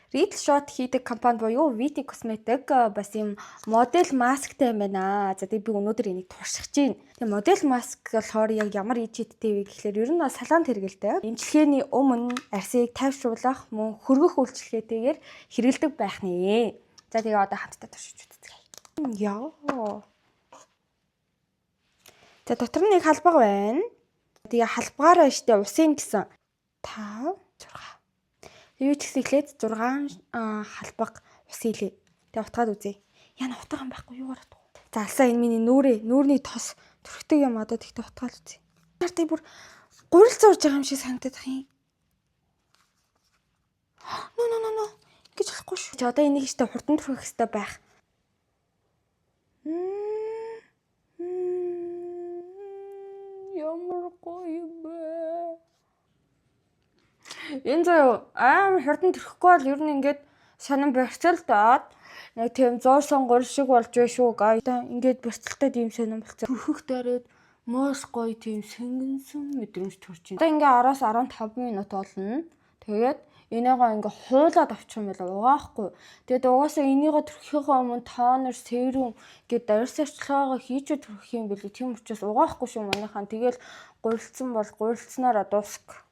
Riddle Shot хийдэг компани буюу VT Cosmetic бас юм модель масктай юм байна. За тэгээ би өнөөдөр энийг туршиж чинь. Тэгээ модель маск болохоор яг ямар ижиттэй вэ гэхлээр ер нь салаанд хэрэгэлдэг. Эмчилгээний өмнө арсыг тайвшруулах мөн хөргөх үйлчлэгээтэйгээр хэрэгэлдэг байх нэ. За тэгээ одоо хамтдаа туршиж үзье. Яа. За дотор нь нэг халбага байна. Тэгээ халбагаараа штэ усын гэсэн 5 6. Юу ч гэсэн эхлээд 6 халбага ус хийлээ. Тэгээ утгаад үзье. Яна утга юм байхгүй юугаар утга. За алсаа энэ миний нүүрний тос төрхтэй юм одоо тэгтээ утгаал үзье. Нартай бүр гурил зурж байгаа юм шиг санагдаад байна. Но. Гэж болохгүй шүү. Чи одоо энийг штэ хурдан түрхэх хэрэгтэй байх. Ямар гоё бэ. Энэ заяа аим хурдан төрөхгүй бол ер нь ингээд сонин барьцал даад нэг тийм зуурсан гурил шиг болж байна шүү га. Ингээд барьцалтай тийм сонин болцоо. Төрхөх дараад моос гоё тийм сэнгэнсэн мэдрэмж төрж байна. Одоо ингээ 10-15 минут болно. Тэгээд энийгээ ингээ хуулаад авчих юм бол угаахгүй. Тэгээд угаасаа энийгээ төрөхийнхөө өмнө тонер, серум гэдэг даяар сарчлагаа хийж төрөх юм билий. Тийм учраас угаахгүй шүү манайхан. Тэгэл гурилдсан бол гурилдсанаараа дуусах.